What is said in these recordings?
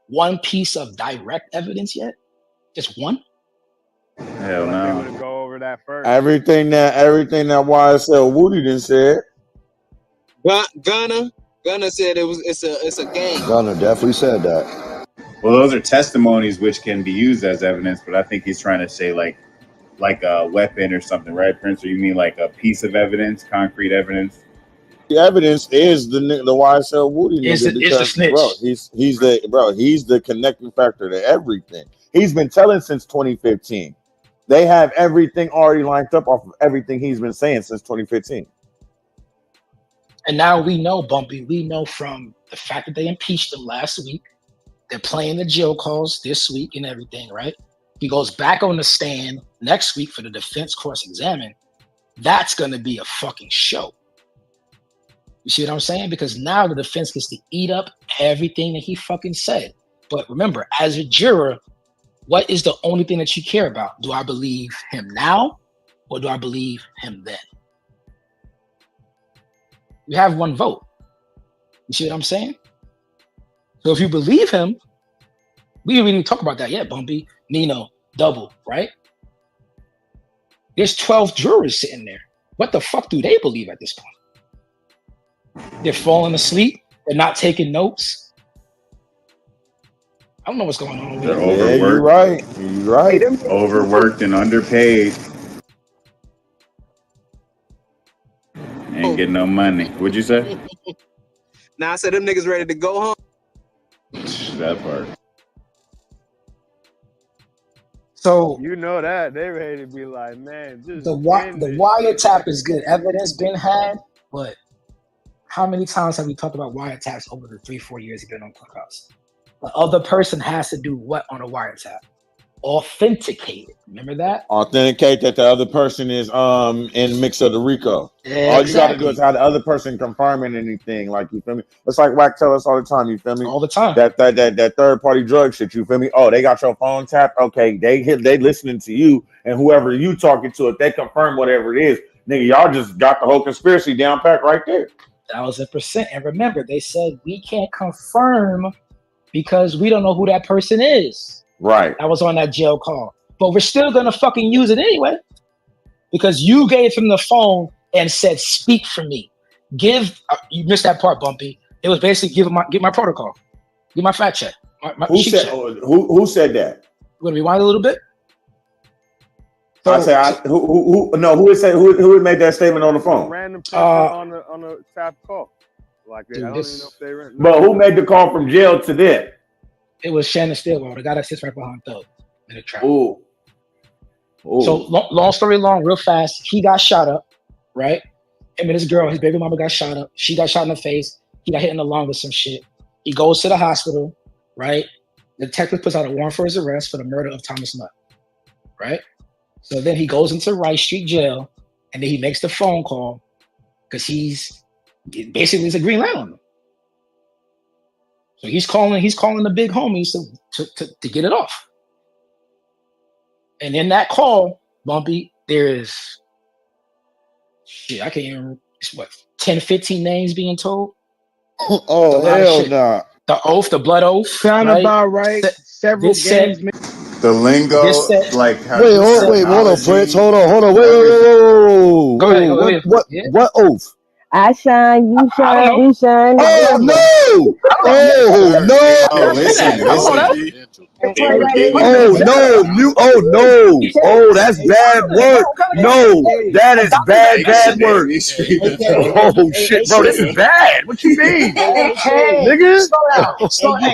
one piece of direct evidence yet? Just one? Hell They no. would go over that first. Everything that YSL Woody done said. Gunna said it's a game. Gunner definitely said that. Well, those are testimonies which can be used as evidence, but I think he's trying to say like a weapon or something, right, Prince? Or you mean like a piece of evidence, concrete evidence? The evidence is the YSL Woody nigga Is the because snitch. bro, he's the connecting factor to everything. He's been telling since 2015. They have everything already lined up off of everything he's been saying since 2015. And now we know, Bumpy, we know from the fact that they impeached him last week, they're playing the jail calls this week and everything, right? He goes back on the stand next week for the defense cross-examine. That's going to be a fucking show. You see what I'm saying? Because now the defense gets to eat up everything that he fucking said. But remember, as a juror, what is the only thing that you care about? Do I believe him now or do I believe him then? You have one vote. You see what I'm saying? So if you believe him, we didn't even talk about that yet, Bumpy, Nino, Double, right? There's 12 jurors sitting there. What the fuck do they believe at this point? They're falling asleep. They're not taking notes. I don't know what's going on. They're Yeah, overworked. you're right. You're right. Overworked and underpaid. Ain't getting no money. What'd you say? Now I said them niggas ready to go home. That part. So You know that they ready to be like, man, just the end this wiretap is good. Evidence been had, but how many times have we talked about wiretaps over the 3-4 years you've been on Clubhouse? The other person has to do what on a wiretap? Authenticate it. Remember that? Authenticate that the other person is in mix of the RICO. Yeah, All you gotta do is have the other person confirming anything. Like, you feel me? It's like Wack tell us all the time. You feel me? all the time. That third party drug shit. You feel me? Oh, they got your phone tapped. Okay, they listening to you, and whoever you talking to, if they confirm whatever it is, nigga, y'all just got the whole conspiracy down pat right there. 1,000%. And remember, they said we can't confirm because we don't know who that person is. Right. That was on that jail call. But we're still gonna fucking use it anyway. Because you gave him the phone and said, speak for me. You missed that part, Bumpy. It was basically give my protocol. Give my fact check. Who said that? We're gonna rewind a little bit. Who made that statement on the phone? random person on the tap call. Like, Dude, I don't even know if they ran. But who made the call from jail to them? It was Shannon Stillwell, the guy that sits right behind Thug in the trap. Ooh. So long story long, real fast, he got shot up, right? Him and his girl, his baby mama got shot up. She got shot in the face. He got hit in the lung with some shit. He goes to the hospital, right? The detective puts out a warrant for his arrest for the murder of Thomas Nutt, right? So then he goes into Rice Street Jail, and then he makes the phone call because he's basically a green light on him. So he's calling the big homies to get it off. And in that call, Bumpy, there is shit, I can't even, 10, 15 names being told. Oh, hell nah. The oath, the blood oath. Sound about right. Several games. The lingo, like how Hold on, Prince. Hold on. Wait. Go ahead. What oath? I shine, you shine, we shine. Oh no! Oh, listen. Oh no! Oh, that's bad word. No, that is bad word. Oh shit, bro, this is bad. What you mean, nigga? Slow down.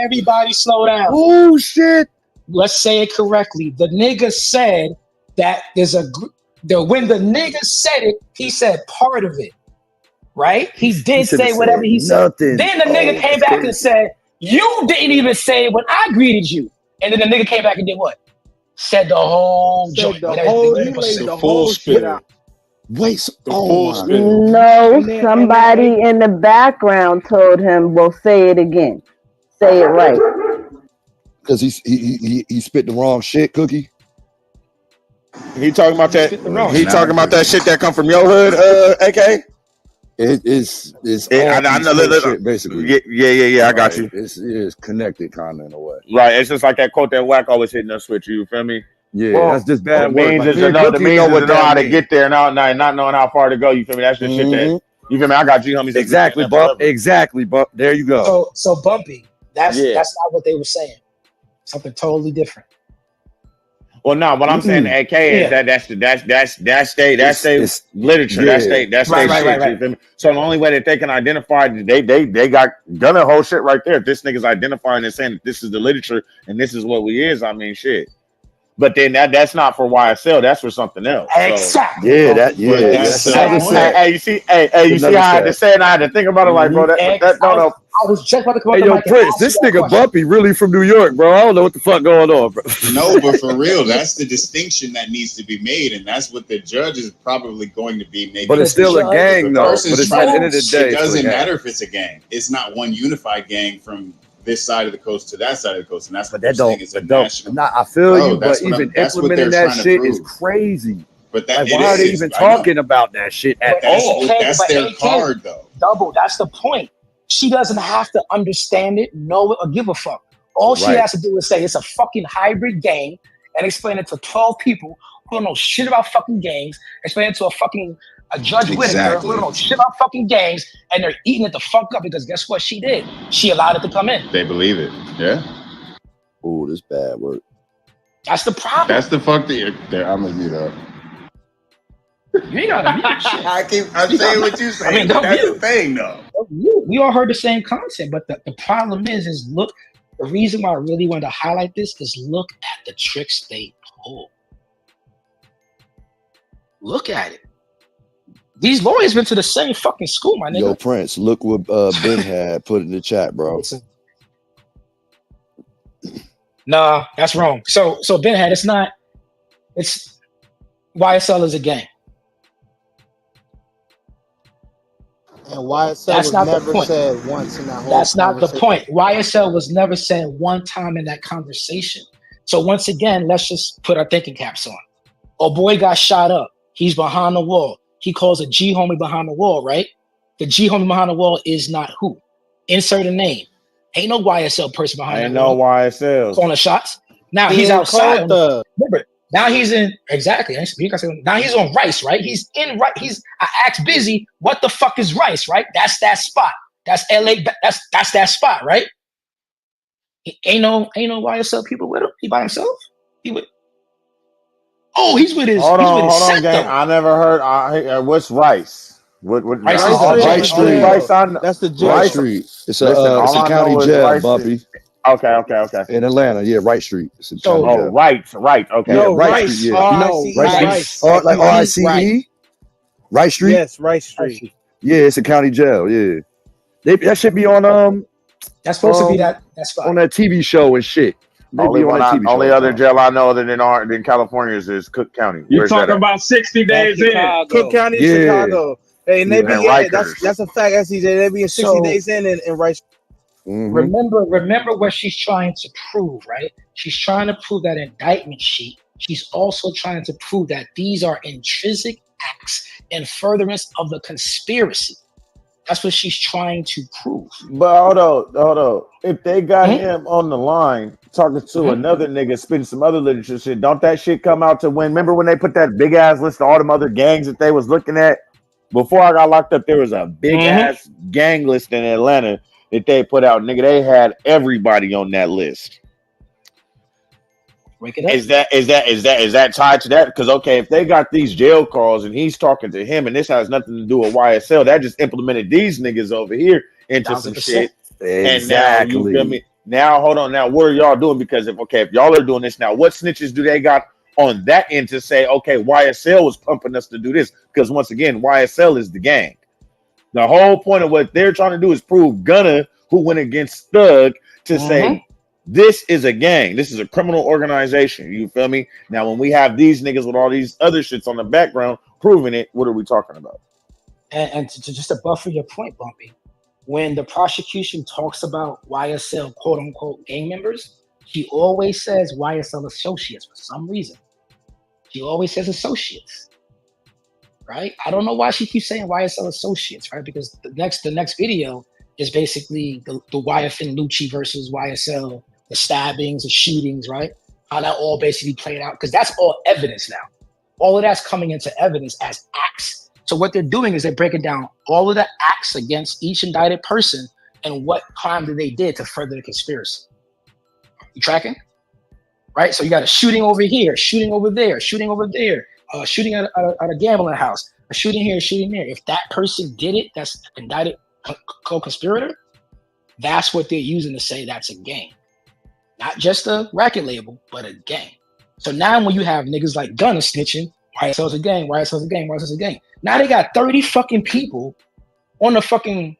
Everybody slow down. Oh shit. Let's say it correctly. The nigga said that when the nigga said it, he said part of it, right? He did say whatever he said. Then the nigga came back and said, you didn't even say it when I greeted you. And then the nigga came back and did what? Said the whole joint. The whole shit out. Wait, No, somebody in the background told him, well, say it again. Say it right. Because he spit the wrong shit, Cookie. He talking about that. He talking about that shit that come from your hood, AK. It's I know. shit, basically. Yeah. I got you. It's connected kind of in a way. Right. It's just like that quote that Wack always hitting us with. You feel me? Yeah, that's just bad The work. means Like, is to know how to get there, not knowing how far to go. You feel me? That's just shit that you feel me. I got G homies. Exactly, Bump. Exactly, Bump. There you go. So Bumpy. That's not what they were saying. Something totally different. Well, no, what I'm saying to AK is that's state literature. Yeah. That's state shit. You feel me? So the only way that they can identify, they got gunna whole shit right there. If this nigga's identifying and saying this is the literature and this is what we is, I mean shit. But then that's not for YSL. That's for something else. Exactly. So, Hey, you see how I had to say it and I had to think about it like, bro, that don't know. I was just about to come Hey, yo, Prince, this nigga Bumpy really from New York, bro. I don't know what the fuck going on, bro. No, but for real, that's the distinction that needs to be made, and that's what the judge is probably going to be making. But it's still a gang, though. But it's at the end of the day, it doesn't matter if it's a gang. It's not one unified gang from this side of the coast to that side of the coast, and that's what they're saying is a national. I feel you, but even implementing that shit is crazy. But that why are they even talking about that shit at all? That's their card, though. Double. That's the point. She doesn't have to understand it, know it, or give a fuck. All she has to do is say it's a fucking hybrid gang and explain it to 12 people who don't know shit about fucking gangs. Explain it to a Judge Whittaker who don't know shit about fucking gangs, and they're eating it the fuck up because guess what she did? She allowed it to come in. They believe it. Yeah. Ooh, this bad work. That's the problem. That's the fuck that I'm gonna mute up. You ain't gotta mute shit. I'm saying what you saying. I mean, that's the thing, though. We all heard the same content, but the problem is look. The reason why I really wanted to highlight this is look at the tricks they pull. Look at it. These lawyers been to the same fucking school, my nigga. Yo, Prince, look what Ben had put in the chat, bro. Nah, that's wrong. So Ben had it's YSL is a gang. And YSL was never said once in that whole That's not the point. YSL was never said one time in that conversation. So once again, let's just put our thinking caps on. Oh boy got shot up. He's behind the wall. He calls a G homie behind the wall, right? The G homie behind the wall is not who? Insert a name. Ain't no YSL person behind the wall. Ain't no YSL. Calling the shots. Now he's outside. Remember, now he's in exactly. Now he's on Rice, right? He's in Rice. I asked Busy, what the fuck is Rice, right? That's that spot. That's LA. That's that spot, right? Ain't no YSL people with him. He by himself. He's with his. Hold on, gang. I never heard. What's Rice? What Rice Street. That's the Rice Street. It's a county jail, Bumpy. Okay. In Atlanta, yeah, Wright Street. It's right. Okay. No, Wright Street, yeah. Rice. Like RICE? Wright Street? Yes, Wright Street. Yeah, it's a county jail, yeah. That should be on that's supposed to be that spot. On that TV show and shit. Only other jail I know other than California's is Cook County. You're talking about 60 days in. Cook County in Chicago. Hey, and they be that's a fact, SCJ. They be in 60 days in Rice. Mm-hmm. Remember what she's trying to prove, right? She's trying to prove that indictment sheet. She's also trying to prove that these are intrinsic acts in furtherance of the conspiracy. That's what she's trying to prove. But hold on. If they got him on the line talking to another nigga spitting some other literature shit, don't that shit come out to when? Remember when they put that big ass list of all them other gangs that they was looking at? Before I got locked up, there was a big ass gang list in Atlanta that they put out. Nigga, they had everybody on that list. Is that tied to that? Because if they got these jail calls and he's talking to him and this has nothing to do with YSL, that just implemented these niggas over here into some shit. Exactly. And now you feel me? Now hold on. Now what are y'all doing? Because if y'all are doing this now, what snitches do they got on that end to say, okay, YSL was pumping us to do this? Because once again, YSL is the gang. The whole point of what they're trying to do is prove Gunna, who went against Thug, to say this is a gang. This is a criminal organization. You feel me? Now, when we have these niggas with all these other shits on the background proving it, what are we talking about? And to just to buffer your point, Bumpy, when the prosecution talks about YSL quote unquote gang members, she always says YSL associates for some reason. She always says associates. right? I don't know why she keeps saying YSL associates, right? Because the next video is basically the YFN Lucci versus YSL, the stabbings, the shootings, right? How that all basically played out, because that's all evidence now. All of that's coming into evidence as acts. So what they're doing is they're breaking down all of the acts against each indicted person and what crime that they did to further the conspiracy. You tracking? Right? So you got a shooting over here, shooting over there, shooting over there, shooting at a gambling house, a shooting here, shooting there. If that person did it, that's indicted co-conspirator, that's what they're using to say that's a gang. Not just a record label, but a gang. So now when you have niggas like Gunna snitching, YSL's a gang, YSL's a gang, YSL's a gang. Now they got 30 fucking people on the fucking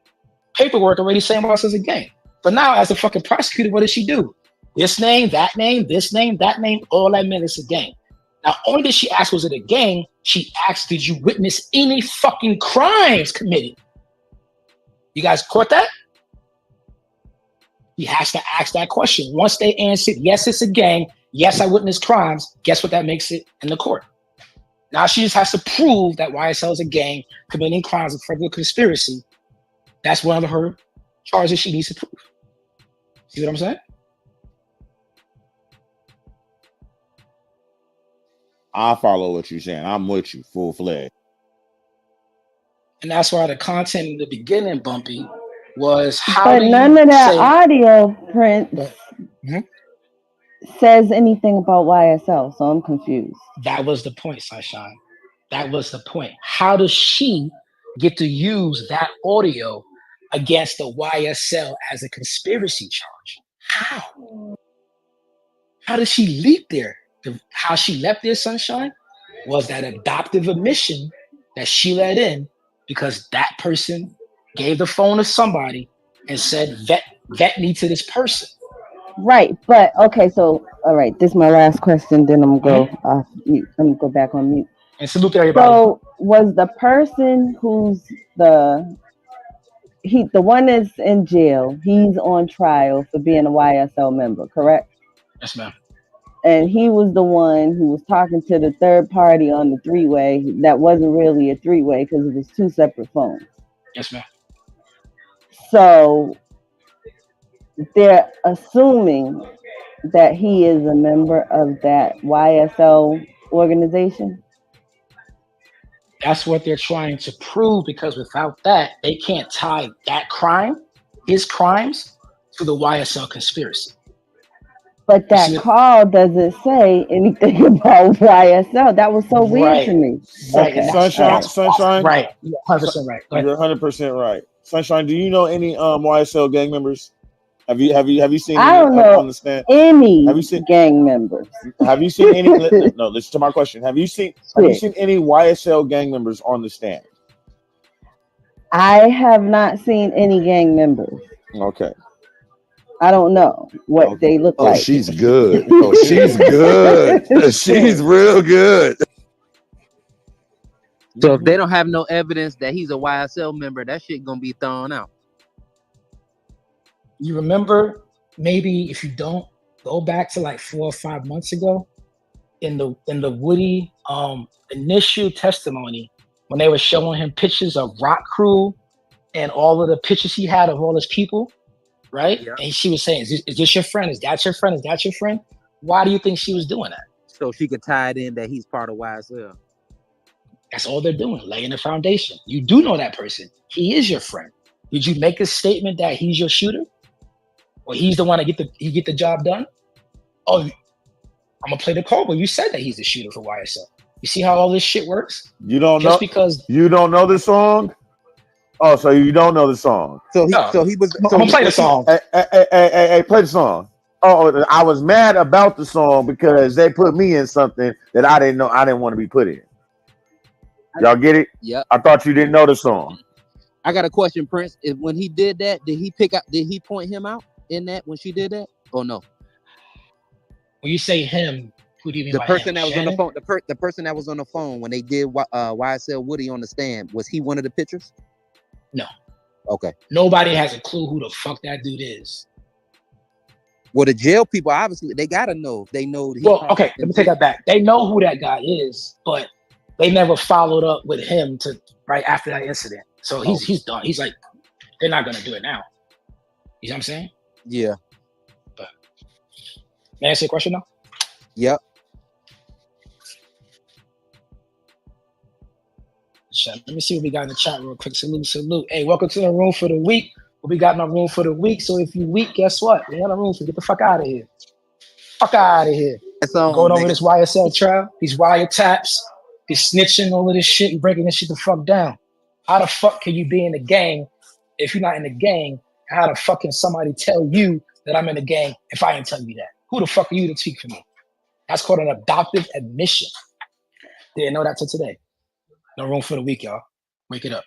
paperwork already saying YSL's a gang. But now as a fucking prosecutor, what does she do? This name, that name, this name, that name, all that meant it's a gang. Now, only did she ask, was it a gang? She asked, did you witness any fucking crimes committed? You guys caught that? He has to ask that question. Once they answered, yes, it's a gang. Yes, I witnessed crimes. Guess what that makes it in the court? Now she just has to prove that YSL is a gang committing crimes of further conspiracy. That's one of her charges she needs to prove. See what I'm saying? I follow what you're saying. I'm with you, full fledged. And that's why the content in the beginning, Bumpy, was how. But none of that audio, Prince, says anything about YSL, so I'm confused. That was the point, Sunshine. That was the point. How does she get to use that audio against the YSL as a conspiracy charge? How? How does she leap there? How she left there, Sunshine, was that adoptive admission that she let in because that person gave the phone to somebody and said, vet me to this person. Right, but okay, so all right, this is my last question, then I'm gonna go off mute. I'm gonna go back on mute. And salute to everybody. So was the person who's the one that's in jail, he's on trial for being a YSL member, correct? Yes, ma'am. And he was the one who was talking to the third party on the three-way that wasn't really a three-way because it was two separate phones. Yes, ma'am. So they're assuming that he is a member of that YSL organization. That's what they're trying to prove, because without that, they can't tie that crime, his crimes, to the YSL conspiracy. But that call doesn't say anything about YSL. That was so weird to me. Right. Okay. Sunshine. Right. 100% right. You're 100% right. Sunshine, do you know any YSL gang members? Have you seen? I don't know any. Have you seen gang members? Have you seen any? No, listen to my question. Have you seen any YSL gang members on the stand? I have not seen any gang members. Okay. I don't know what they look like. She's good. She's good. She's real good. So if they don't have no evidence that he's a YSL member, that shit gonna be thrown out. You remember, maybe if you don't, go back to like 4 or 5 months ago in the Woody initial testimony when they were showing him pictures of Rock Crew and all of the pictures he had of all his people, right? Yeah. And she was saying, is this your friend? Is that your friend? Is that your friend? Why do you think she was doing that? So she could tie it in that he's part of YSL. That's all they're doing, laying the foundation. You do know that person. He is your friend. Did you make a statement that he's your shooter? Or he's the one to get the job done? Oh, I'm gonna play the card, but you said that he's the shooter for YSL. You see how all this shit works? You don't Just know because you don't know the song? Oh, so you don't know the song. So he was I'm gonna play the song. Hey, play the song. Oh, I was mad about the song because they put me in something that I didn't know I didn't want to be put in. Y'all get it? Yeah. I thought you didn't know the song. I got a question, Prince. When he did that, did he point him out in that when she did that? Or no? When you say him, who do you mean? The by person him? that was Shannon? on the phone. The person that was on the phone when they did YSL Woody on the stand, was he one of the pictures? No. Okay. Nobody has a clue who the fuck that dude is. Well, the jail people, obviously, they gotta know. They know. Well, okay, let me take that back. They know who that guy is, but they never followed up with him to right after that incident. So he's done. He's like, they're not gonna do it now. You know what I'm saying? Yeah. But may I answer your question now? Yep. Let me see what we got in the chat real quick. Salute. Hey, welcome to the room for the week. What we got in the room for the week. So if you weak, guess what? We in the room for get the fuck out of here. Fuck out of here. Going over this YSL trial, these wiretaps, these snitching, all of this shit, and breaking this shit the fuck down. How the fuck can you be in the gang if you're not in the gang? How the fuck can somebody tell you that I'm in the gang if I didn't tell you that? Who the fuck are you to speak for me? That's called an adoptive admission. Didn't know that till today. No room for the week, y'all. Wake it up.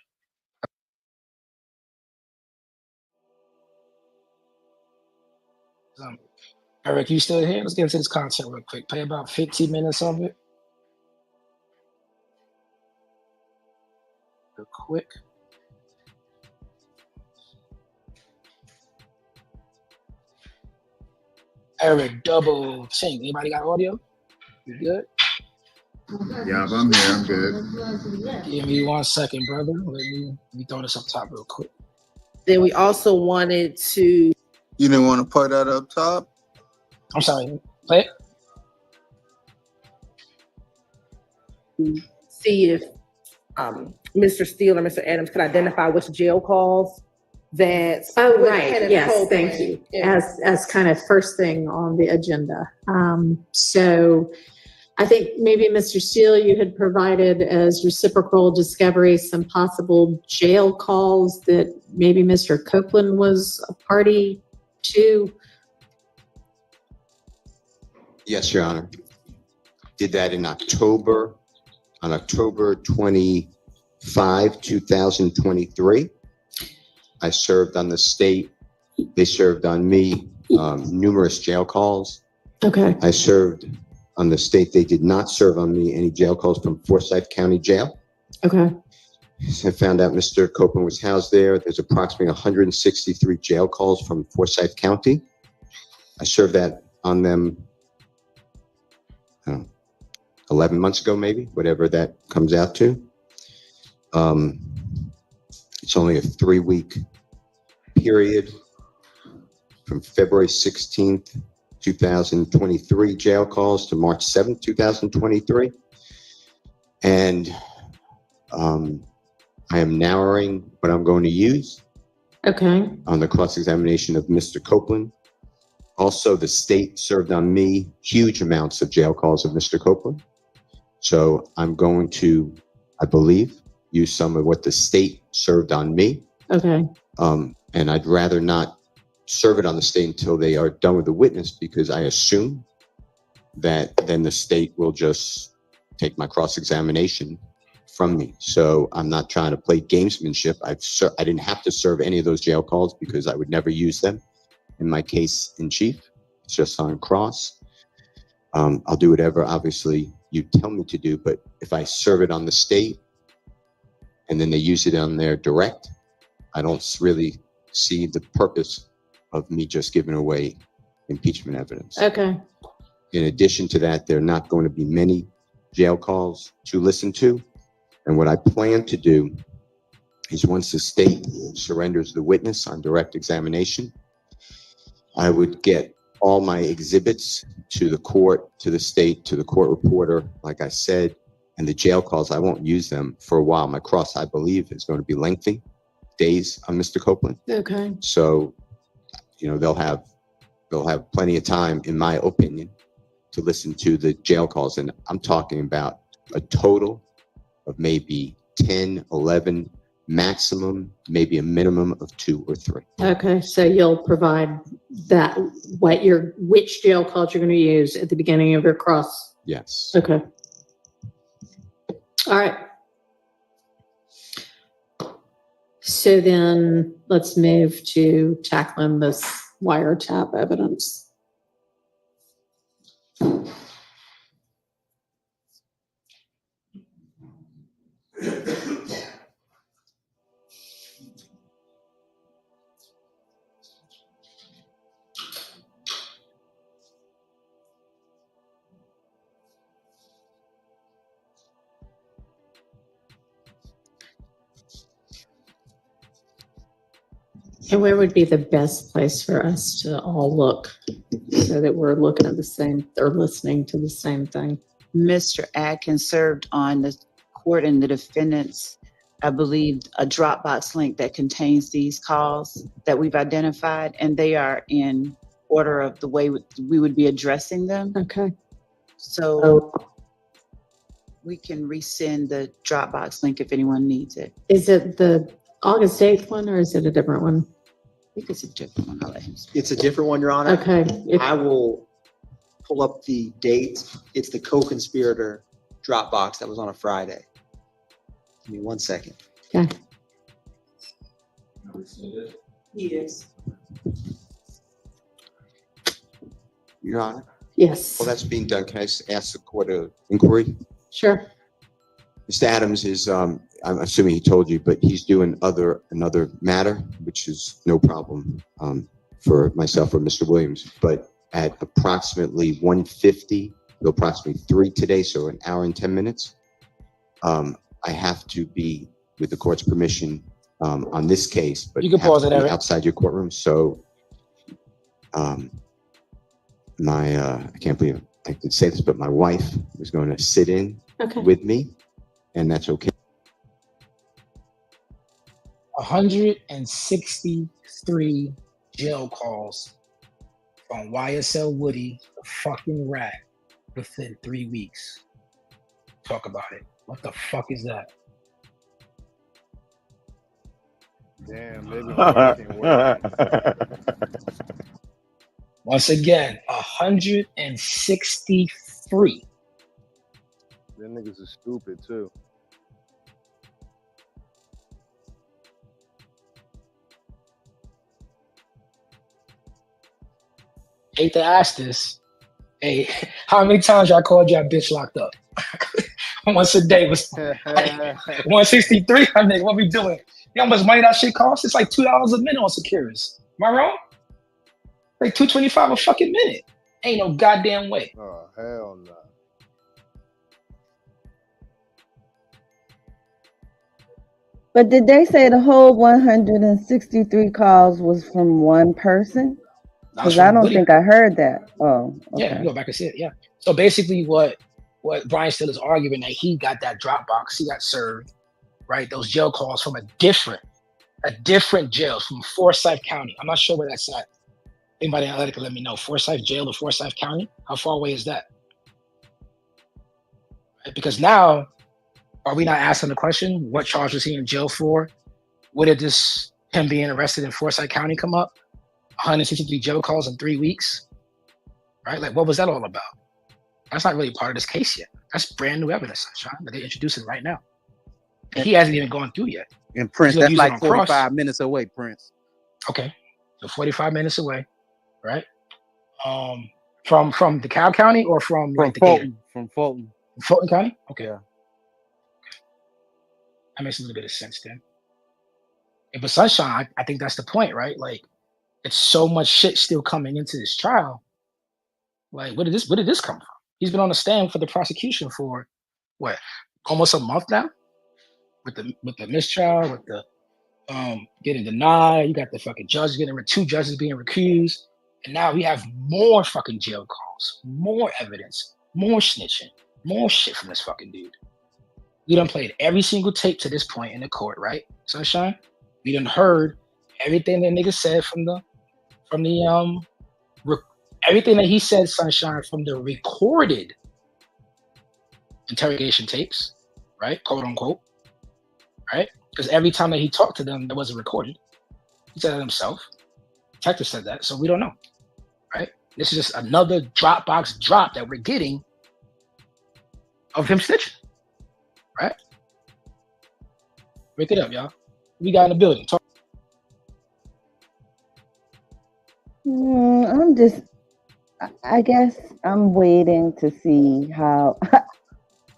Eric, you still here? Let's get into this content real quick. Play about 15 minutes of it. Real quick. Eric, double ting. Anybody got audio? You good? Yeah, I'm here. I'm good. Give me 1 second, brother. Let me throw this up top real quick. Then we also wanted to. You didn't want to put that up top? I'm sorry. Play it. See if Mr. Steele or Mr. Adams could identify which jail calls that. Oh, right. Yes, thank you. As kind of first thing on the agenda. So I think maybe Mr. Steele, you had provided as reciprocal discovery some possible jail calls that maybe Mr. Copeland was a party to. Yes, Your Honor. Did that in October, on October 25, 2023. I served on the state. They served on me numerous jail calls. Okay. I served on the state. They did not serve on me any jail calls from Forsyth County Jail. Okay. I found out Mr. Copeland was housed there. There's approximately 163 jail calls from Forsyth County. I served that on them 11 months ago, maybe, whatever that comes out to. It's only a 3-week period from February 16th, 2023 jail calls to March 7th, 2023. And I am narrowing what I'm going to use. Okay. On the cross-examination of Mr. Copeland. Also, the state served on me huge amounts of jail calls of Mr. Copeland. So I'm going to, I believe, use some of what the state served on me. Okay. And I'd rather not serve it on the state until they are done with the witness, because I assume that then the state will just take my cross-examination from me. So I'm not trying to play gamesmanship. I didn't have to serve any of those jail calls because I would never use them in my case in chief. It's just on cross. I'll do whatever, obviously, you tell me to do, but if I serve it on the state and then they use it on their direct, I don't really see the purpose of me just giving away impeachment evidence. Okay. In addition to that, there are not going to be many jail calls to listen to. And what I plan to do is, once the state surrenders the witness on direct examination, I would get all my exhibits to the court, to the state, to the court reporter, like I said, and the jail calls, I won't use them for a while. My cross, I believe, is going to be lengthy, days on Mr. Copeland. Okay. So, you know, they'll have plenty of time, in my opinion, to listen to the jail calls. And I'm talking about a total of maybe 10, 11, maximum, maybe a minimum of 2 or 3. Okay. So you'll provide that, which jail calls you're going to use at the beginning of your cross. Yes. Okay. All right. So then let's move to tackling this wiretap evidence. And where would be the best place for us to all look so that we're looking at the same or listening to the same thing? Mr. Atkins served on the court and the defendants, I believe, a Dropbox link that contains these calls that we've identified, and they are in order of the way we would be addressing them. Okay. So we can resend the Dropbox link if anyone needs it. Is it the August 8th one or is it a different one? I think it's a different one. I'll let him speak. It's a different one, Your Honor. Okay. I will pull up the date. It's the co-conspirator Dropbox that was on a Friday. Give me 1 second. Okay. Yes. Your Honor? Yes. Well, that's being done. Can I ask the court an inquiry? Sure. Mr. Adams is, I'm assuming he told you, but he's doing another matter, which is no problem for myself or Mr. Williams. But at approximately 1:50, approximately 3 today, so an hour and 10 minutes, I have to be, with the court's permission, on this case, but you can pause it, Eric. outside your courtroom. So, I can't believe I can say this, but my wife was going to sit in with me, and that's okay. 163 jail calls from YSL Woody, the fucking rat, within 3 weeks. Talk about it. What the fuck is that? Damn, maybe my can work. Once again, 163. Them niggas are stupid too. Hate to ask this. Hey, how many times y'all called y'all bitch locked up? Once a day was 163. I mean, what we doing? You know how much money that shit costs? It's like $2 a minute on Securus. Am I wrong? Like $2.25 a fucking minute. Ain't no goddamn way. Oh, hell no. But did they say the whole 163 calls was from one person? Because I don't think I heard that. Oh, okay. Yeah, you go back and see it. Yeah. So basically, what Brian Still is arguing that he got that Dropbox, he got served, right? Those jail calls from a different jail from Forsyth County. I'm not sure where that's at. Anybody analytic can let me know. Forsyth Jail or Forsyth County? How far away is that? Right? Because now, are we not asking the question, what charge was he in jail for? What did him being arrested in Forsyth County come up? 163 jail calls in 3 weeks, right? Like, what was that all about? That's not really part of this case yet. That's brand new evidence, Sean, that they're introducing right now. And he hasn't even gone through yet. And Prince, that's like 45 minutes away, Prince. Okay, so 45 minutes away, right? From DeKalb County or from like, Fulton? From Fulton. Fulton County? Okay. Yeah. That makes a little bit of sense then. Yeah, but Sunshine, I think that's the point, right? Like, it's so much shit still coming into this trial. Like, where did this come from? He's been on the stand for the prosecution for what, almost a month now? With the mistrial, with the getting denied, you got the fucking judge getting 2 judges being recused, and now we have more fucking jail calls, more evidence, more snitching, more shit from this fucking dude. We done played every single tape to this point in the court, right, Sunshine? We done heard everything that nigga said from the everything that he said, Sunshine, from the recorded interrogation tapes, right, quote unquote, right? Because every time that he talked to them, that wasn't recorded. He said it himself. Detective said that, so we don't know, right? This is just another Dropbox drop that we're getting of him snitching, right? Wake it up, y'all. We got in the building. Talk. I guess I'm waiting to see how.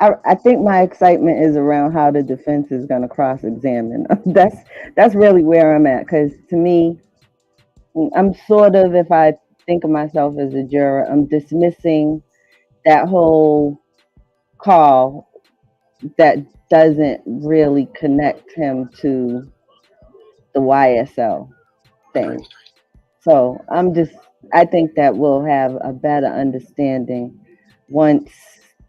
I think my excitement is around how the defense is going to cross-examine. That's really where I'm at, because to me, I'm sort of, if I think of myself as a juror, I'm dismissing that whole call that doesn't really connect him to the YSL. thing. So I think that we'll have a better understanding once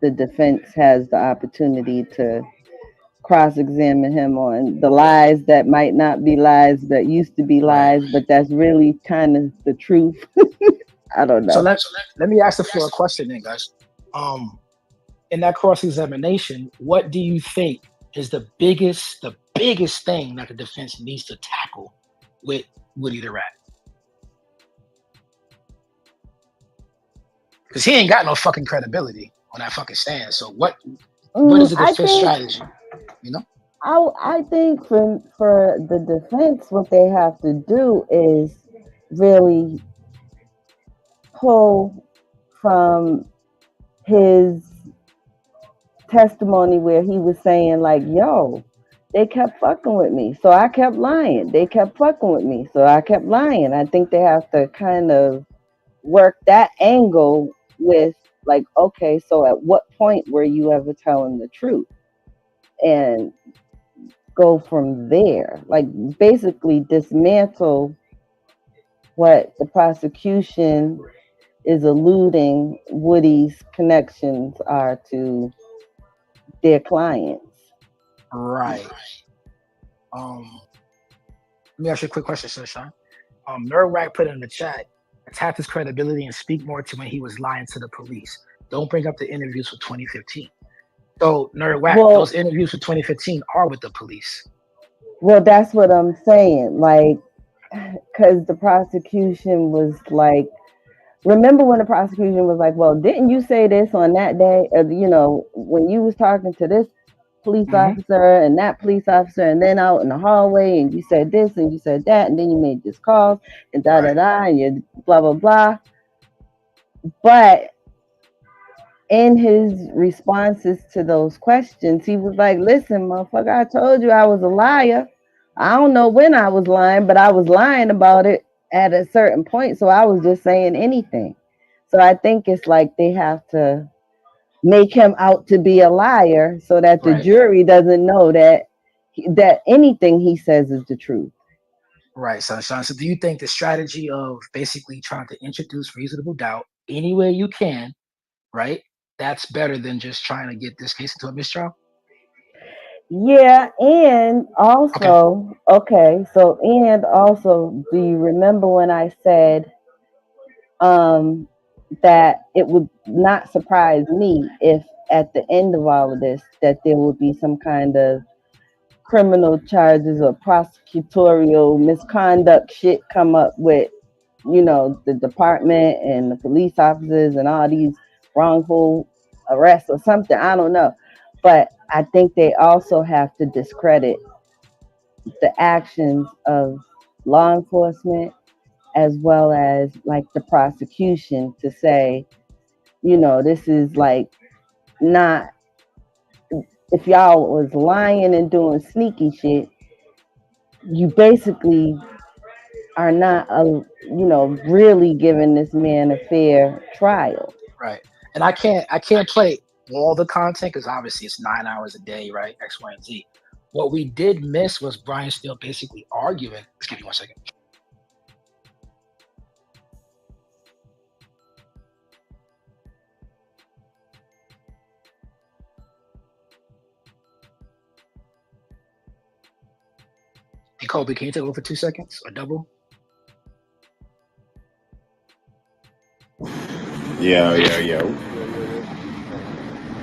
the defense has the opportunity to cross-examine him on the lies that might not be lies, that used to be lies, but that's really kind of the truth. I don't know. So let me ask the floor a question then, guys. In that cross-examination, what do you think is the biggest thing that the defense needs to tackle with Woody the Rat? Because he ain't got no fucking credibility on that fucking stand. So what is the defense strategy? You know? I think for the defense, what they have to do is really pull from his testimony where he was saying like, yo, they kept fucking with me, so I kept lying. They kept fucking with me, so I kept lying. I think they have to kind of work that angle with like, okay, so at what point were you ever telling the truth? And go from there. Like basically dismantle what the prosecution is alluding Woody's connections are to their clients. Right. Let me ask you a quick question, Sunshine. Wack put in the chat, attack his credibility and speak more to when he was lying to the police. Don't bring up the interviews for 2015. So Wack, those interviews for 2015 are with the police. Well, that's what I'm saying. Like, because the prosecution was like, remember when the prosecution was like, well, didn't you say this on that day? You know, when you was talking to this police officer and that police officer, and then out in the hallway, and you said this and you said that, and then you made this call and and you blah blah blah. But in his responses to those questions, he was like, listen, motherfucker, I told you I was a liar. I don't know when I was lying, but I was lying about it at a certain point. So I was just saying anything. So I think it's like they have to make him out to be a liar so that the jury doesn't know that anything he says is the truth. Right, Sunshine. So do you think the strategy of basically trying to introduce reasonable doubt any way you can, right? That's better than just trying to get this case into a mistrial? Yeah, and also, and also, do you remember when I said that it would not surprise me if at the end of all of this that there would be some kind of criminal charges or prosecutorial misconduct shit come up with, you know, the department and the police officers and all these wrongful arrests or something. I don't know. But I think they also have to discredit the actions of law enforcement as well as like the prosecution to say, you know, this is like not, if y'all was lying and doing sneaky shit, you basically are not, really giving this man a fair trial. Right. And I can't play all the content because obviously it's 9 hours a day, right? X, Y, and Z. What we did miss was Brian Steele basically arguing. Excuse me 1 second. Hey, Kobe, can you take over for 2 seconds or double? Yo.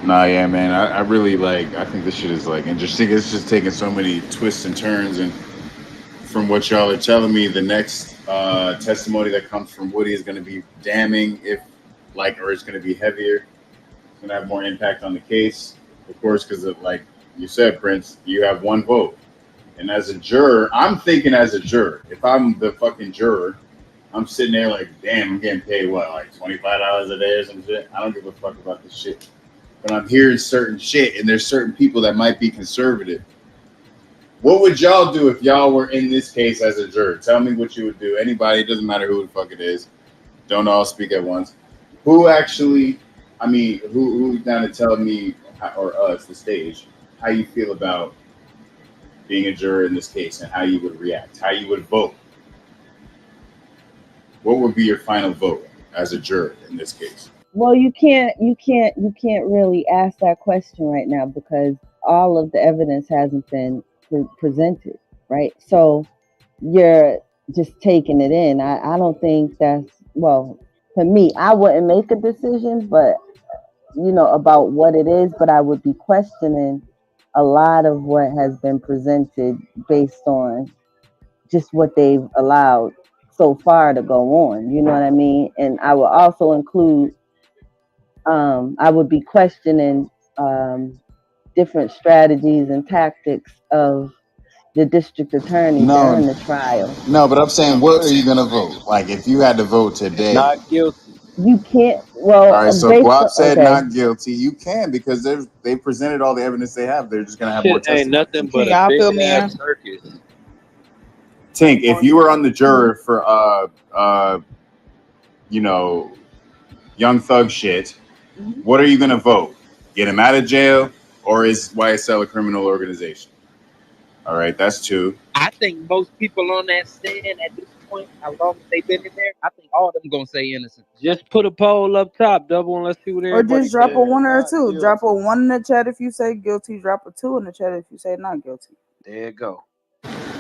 Nah, yeah, man. I really I think this shit is interesting. It's just taking so many twists and turns, and from what y'all are telling me, the next testimony that comes from Woody is going to be damning, or it's going to be heavier. It's going to have more impact on the case, of course, because of like you said, Prince, you have one vote, and as a juror, I'm thinking as a juror, if I'm the fucking juror, I'm sitting there like, damn, I'm getting paid what, like $25 a day or some shit. I don't give a fuck about this shit. But I'm hearing certain shit, and there's certain people that might be conservative. What would y'all do if y'all were in this case as a juror? Tell me what you would do. Anybody, it doesn't matter who the fuck it is. Don't all speak at once. Who's down to tell me or us, the stage, how you feel about being a juror in this case and how you would react, how you would vote? what would be your final vote as a juror in this case? Well, you can't really ask that question right now because all of the evidence hasn't been presented, right? So you're just taking it in. I don't think that's, well, for me, I wouldn't make a decision, but about what it is, but I would be questioning a lot of what has been presented based on just what they've allowed so far to go on. You know what I mean? And I will also include, I would be questioning different strategies and tactics of the district attorney during the trial. No, but I'm saying, what are you gonna vote? Like, if you had to vote today, Not guilty. You can't. Well, all right. So based Guap on, said okay. not guilty. You can because they presented all the evidence they have. They're just gonna have more Shit ain't testimony. nothing but a big ass circus. Tink, if you were on the juror for Young Thug shit, what are you gonna vote? Get him out of jail, or is YSL a criminal organization? All right, that's 2. I think most people on that stand at this point, how long they've been in there, I think all of them gonna say innocent. Just put a poll up top, double, and let's see what Or everybody just drop says. a 1 or a Not 2. guilty. Drop a 1 in the chat if you say guilty. Drop a 2 in the chat if you say not guilty. There you go.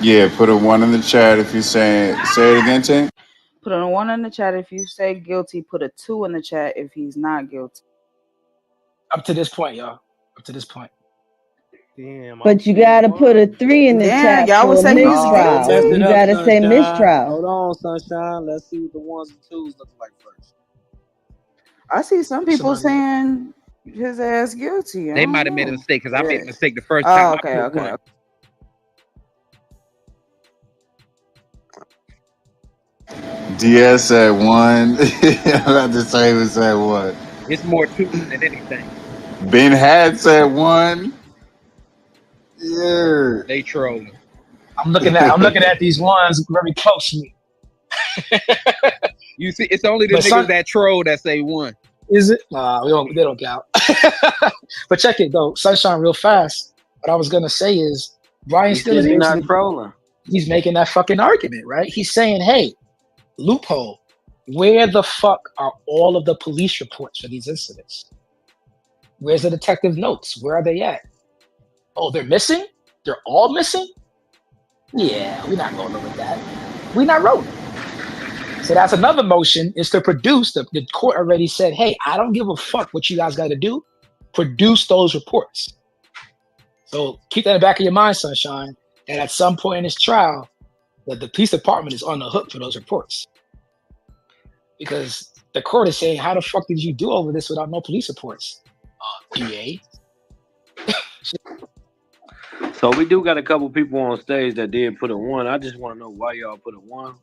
Yeah, put a 1 in the chat if you say it again, Tink. Put a 1 in the chat if you say guilty. Put a 2 in the chat if he's not guilty. Up to this point, y'all. Up to this point. Damn. But you gotta put a 3 in the chat y'all for would say he's mistrial. guilty. You gotta say mistrial. Hold on, Sunshine. Let's see what the 1s and 2s look like first. I see some people saying his ass guilty. They might have made a mistake because I made a mistake the first time. Okay, I put okay. 1. DS said 1. I'm about to say he said 1. It's more 2s than anything. Ben had said 1. Yeah. They trolling. I'm looking at these ones very closely. You see, it's only the But niggas that troll that say 1. Is it? They don't count. But check it though, Sunshine, real fast. What I was gonna say is Brian Steele is not trolling. He's making that fucking argument, right? He's saying, hey, loophole. Where the fuck are all of the police reports for these incidents? Where's the detective notes? Where are they at? Oh, they're missing? They're all missing? Yeah, we're not going over that. We're not rolling. So that's another motion, is to produce. The court already said, hey, I don't give a fuck what you guys got to do. Produce those reports. So keep that in the back of your mind, Sunshine, that at some point in this trial, that the police department is on the hook for those reports. Because the court is saying, how the fuck did you do over this without no police reports? DA. So we do got a couple people on stage that did put a 1. I just want to know why y'all put a 1.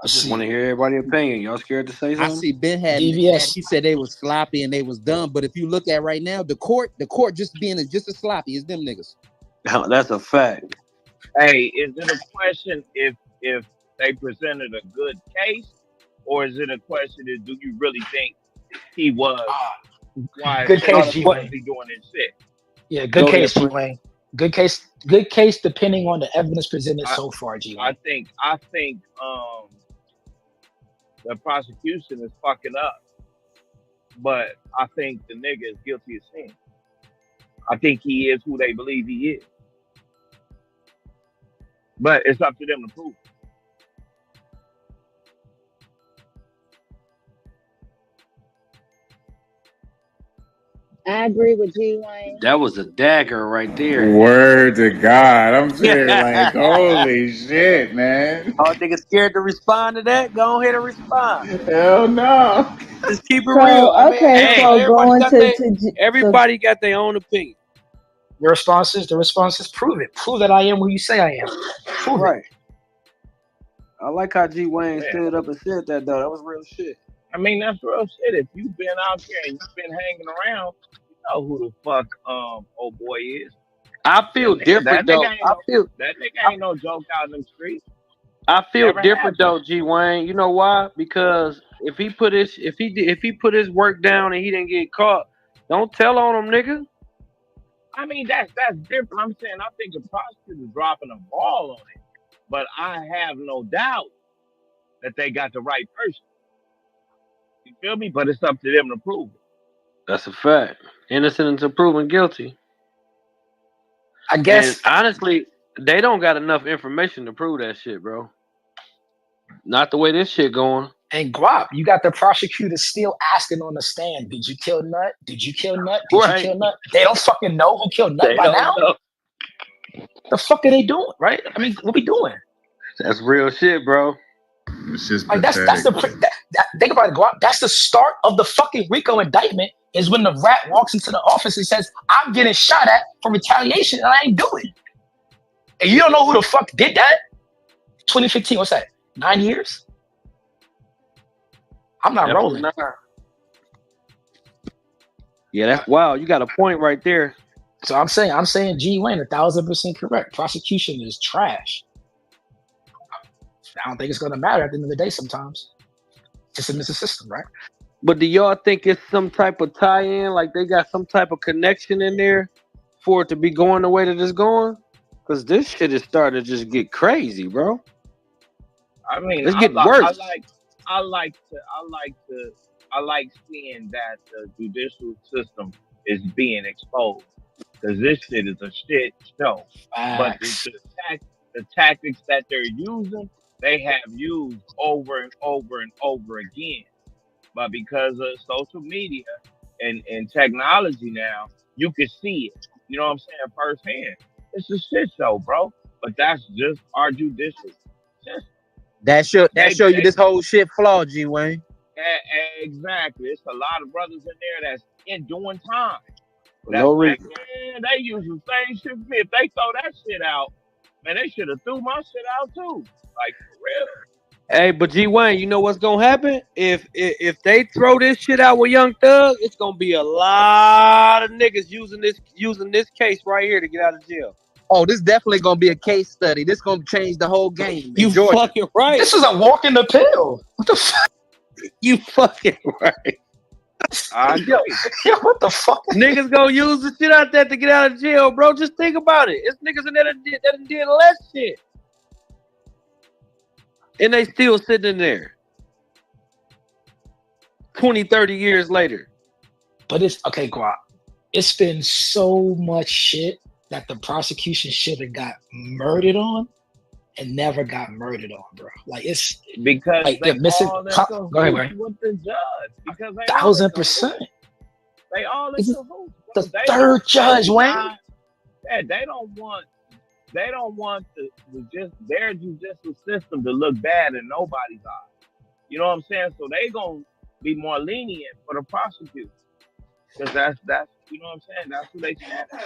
I just want to hear everybody's opinion. Y'all scared to say something? I see Ben had DVS. He said they was sloppy and they was dumb. But if you look at right now, the court just being just as sloppy as them niggas. That's a fact. Hey, is it a question if they presented a good case, or is it a question of do you really think he was? Why Good case, he G-Wayne. be doing this shit? Yeah, good case, G-Wayne. Good case depending on the evidence presented so far, G-Wayne. I think the prosecution is fucking up, but I think the nigga is guilty of sin. I think he is who they believe he is, but it's up to them to prove it. I agree with G-Wayne. That was a dagger right there. Word to God. I'm sitting like, holy shit, man. Oh, niggas scared to respond to that? Go ahead and respond. Hell no. Just keep it So, real. okay, so everybody got their own opinion. The response is prove it. Prove that I am who you say I am. Prove right. I like how G Wayne stood up and said that though. That was real shit. I mean, that's real shit. If you've been out there and you've been hanging around, you know who the fuck old boy is. I feel different though. That nigga ain't no joke out in the streets. I feel Never different happened. though, G Wayne. You know why? Because if he put his work down and he didn't get caught, don't tell on him, nigga. I mean, that's different. I'm saying I think the prosecutor's dropping a ball on it, but I have no doubt that they got the right person. You feel me? But it's up to them to prove it. That's a fact. Innocent until proven guilty. I guess. And honestly, they don't got enough information to prove that shit, bro. Not the way this shit going. And Guap, you got the prosecutor still asking on the stand, did you kill Nut? Did you kill Nut? Did you kill Nut? They don't fucking know who killed Nut by now? The fuck are they doing, right? I mean, what we doing? That's real shit, bro. It's just like that's the think about it, Guap. That's the start of the fucking RICO indictment is when the rat walks into the office and says, I'm getting shot at for retaliation and I ain't do it. And you don't know who the fuck did that? 2015, what's that? 9 years? I'm not rolling. Yeah, that's wow. You got a point right there. So I'm saying G Wayne 1,000% correct. Prosecution is trash. I don't think it's gonna matter at the end of the day sometimes. Just a missing system, right? But do y'all think it's some type of tie-in? Like they got some type of connection in there for it to be going the way that it's going? Because this shit is starting to just get crazy, bro. I mean, it's getting worse. I like seeing that the judicial system is being exposed because this shit is a shit show. But the tactics that they're using, they have used over and over and over again. But because of social media and technology now, you can see it. You know what I'm saying? Firsthand. It's a shit show, bro. But that's just our judicial system. That show you this whole shit flawed, G Wayne. Exactly. It's a lot of brothers in there that's doing time. No reason. Man, they use the same shit for me. If they throw that shit out, man, they should have threw my shit out too. Like for real. Hey, but G Wayne, you know what's gonna happen? If they throw this shit out with Young Thug, it's gonna be a lot of niggas using this case right here to get out of jail. Oh, this definitely gonna be a case study. This gonna change the whole game. You fucking right. This is a walk in the pill. What the fuck? You fucking right. Yo, what the fuck? Niggas gonna use the shit out there to get out of jail, bro. Just think about it. It's niggas in there that did less shit. And they still sitting in there 20, 30 years later. But it's okay, Guap. It's been so much shit that the prosecution should have got murdered on and never got murdered on, bro. Like it's because like they they're missing. all Go ahead, Ray. with the judge because they 1,000%. They all in cahoots. The third judge, Wayne. Yeah, they don't want their judicial system to look bad in nobody's eyes. You know what I'm saying? So they gonna be more lenient for the prosecutor because that's you know what I'm saying. That's who they stand for.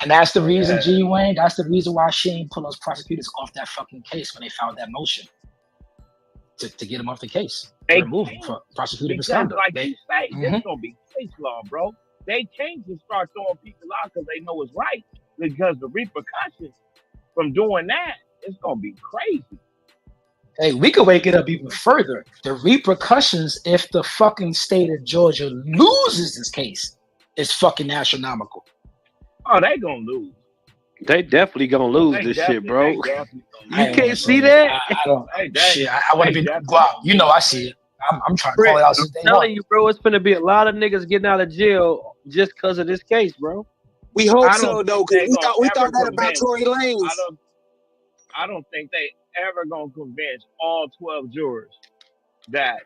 And that's the reason, G Wayne. That's the reason why she ain't pull those prosecutors off that fucking case when they filed that motion to get them off the case. They remove them for prosecutor misconduct. Like you say, it's gonna be case law, bro. They can't just start throwing people out because they know it's right. Because the repercussions from doing that, it's gonna be crazy. Hey, we could wake it up even further. The repercussions if the fucking state of Georgia loses this case is fucking astronomical. Oh, they gonna lose. They definitely gonna lose this shit, bro. You can't see that? I don't. Shit, I want to be. Wow, you know, I see it. I'm trying to call it out since day one. I'm telling you, bro, it's gonna be a lot of niggas getting out of jail just because of this case, bro. We hope so, though, because we thought that about Tory Lanez. I don't think they ever gonna convince all 12 jurors that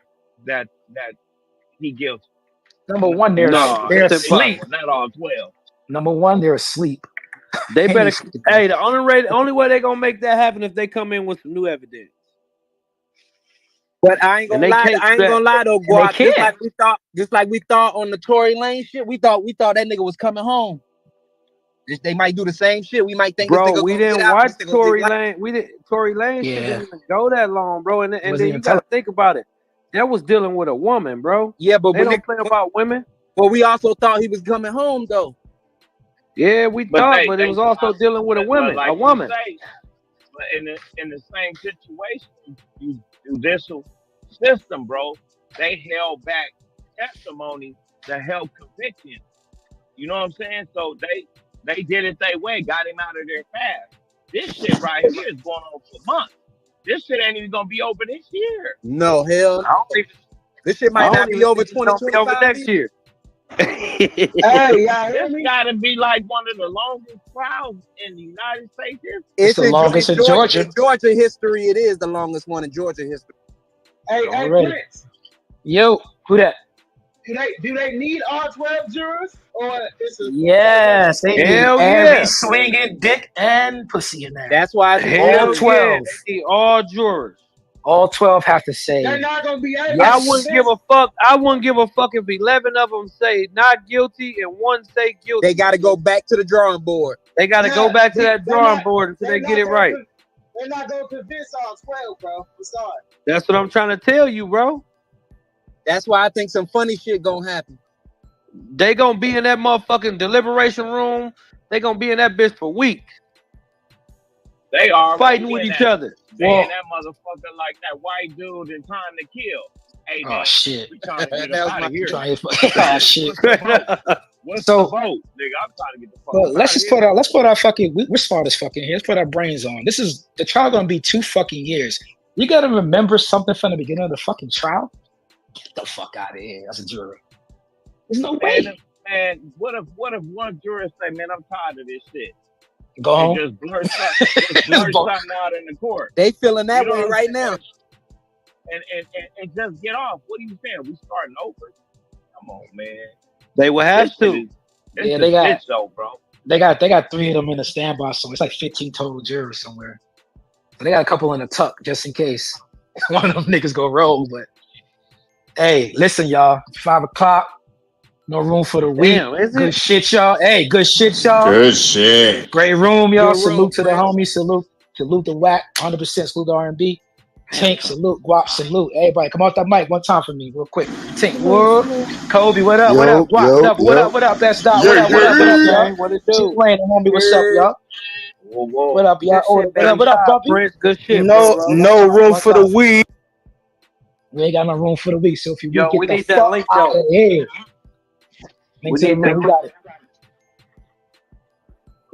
he guilty. Number one, they're asleep. Not all 12. Number one, they're asleep. They better. Hey, the only way they gonna make that happen if they come in with some new evidence. But I ain't gonna lie though, Guap. Just like we thought on the Tory Lanez shit, we thought that nigga was coming home. They might do the same shit. We might think, bro, we didn't watch Tory Lanez. Tory Lanez shit didn't even go that long, bro. And then you gotta think about it. That was dealing with a woman, bro. Yeah, but they don't play about women. But we also thought he was coming home though. Yeah, we thought, but it was also dealing with a woman. Like a woman. Say, but in the same situation, judicial system, bro, they held back testimony to help convict him. You know what I'm saying? So They did it their way, got him out of there fast. This shit right here is going on for months. This shit ain't even gonna be over this year. No, hell. I don't think This shit might not be over 2025 next year. Hey, y'all hear This me? gotta be like one of the longest trials in the United States. It's the longest in Georgia. In Georgia history, it is the longest one in Georgia history. Hey, Already. Prince. Yo, who that? Do they need all 12 jurors, or it's a Yes, they need Hell every yeah. swinging dick and pussy in there. That's why I think Hell all 12. yeah. They need all jurors. All 12 have to say. They're not gonna be able. I wouldn't give a fuck. I wouldn't give a fuck if 11 of them say not guilty and one say guilty. they got to go back to the drawing board. They got to go back to that drawing board until they get it right. They're not gonna convince all 12, bro. I'm sorry. That's what I'm trying to tell you, bro. That's why I think some funny shit gonna happen. They gonna be in that motherfucking deliberation room. They gonna be in that bitch for weeks. They are fighting with each other. They and that motherfucker like that white dude in Time to Kill. Hey, man, shit. we trying to get up out of here. Oh shit. What's So- the vote, nigga? I'm trying to get the fuck Well, out let's of just here. put our fucking. We're smart as fucking here. Let's put our brains on. This is the trial gonna be 2 fucking years. You gotta remember something from the beginning of the fucking trial. Get the fuck out of here as a juror. There's no way. Man, what if one juror say, man, I'm tired of this shit. Go And home. just blur something out in the court. They feeling that You know way what I'm right saying? now. And just get off. What are you saying? We starting over? Come on, man. They will have This shit to. is- this Yeah, is they got- bitch though, bro. They got 3 of them in the standby, so it's like 15 total jurors somewhere. So they got a couple in the tuck just in case one of them niggas go rogue. But hey, listen, y'all, 5 o'clock. No room for the weak. Damn, is Good it? shit, y'all. Hey, good shit, y'all. Good shit. Great room, y'all. Good Salute room, to the Prince. homies. Salute the Wack. 100% salute the R&B. Tink, salute. Guap, salute. Everybody, come off that mic one time for me, real quick. Tink, what? Kobe, what up? What up? Guap, what up? Best Dot, what up? What up, y'all? What it Keep do? playing, homie. What's up, y'all? Whoa. What up, y'all? Good shit, What up, baby. Bumpy? Prince, good shit, No, bro. no room for the weed. We ain't got no room for the week, so if you Yo, get we the need that fuck link, out though. of here. Link We to the need room. We got it.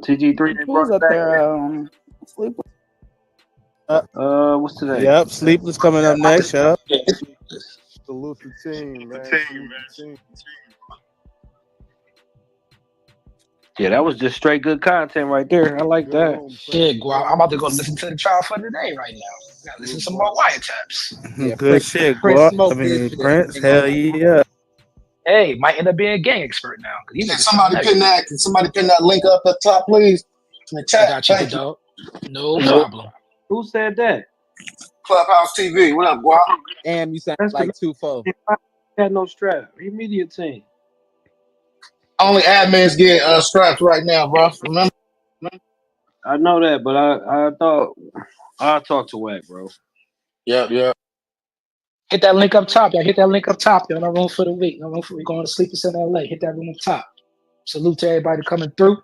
TG3 they Who's brought it up back. there? Sleep. What's today? Yep, Sleepless coming up next. Yep. Salute the team, man. Salute the team. Yeah, that was just straight good content right there. I like that. Shit, Guap. I'm about to go listen to the trial for today right now. Gotta listen to some more wiretaps. Yeah, Good Prince- shit, Prince Guap. smoked I mean, this shit. Prince, hell yeah. Hey, might end up being a gang expert now. 'Cause these Can niggas somebody sound pin negative. that? Can somebody pin that link up at top, please? In the I chat. got you, Thank good you. dog. No problem. Who said that? Clubhouse TV. What up, Guap? Damn, you sound That's like the 2-4. had no strap. Immediate team. Only admins get straps right now, bro. Remember? I know that, but I thought I'll talk to Wack, bro. Yep. Hit that link up top, y'all. Hit that link up top, y'all. No room for the week. No room for going to sleep in LA. Hit that room up top. Salute to everybody coming through.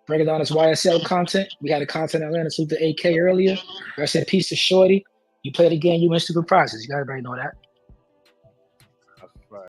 Breaking down this YSL content. We had a content in Atlanta. Salute to AK earlier. Rest in peace to Shorty. You play the game, you win stupid prizes. You got everybody know that.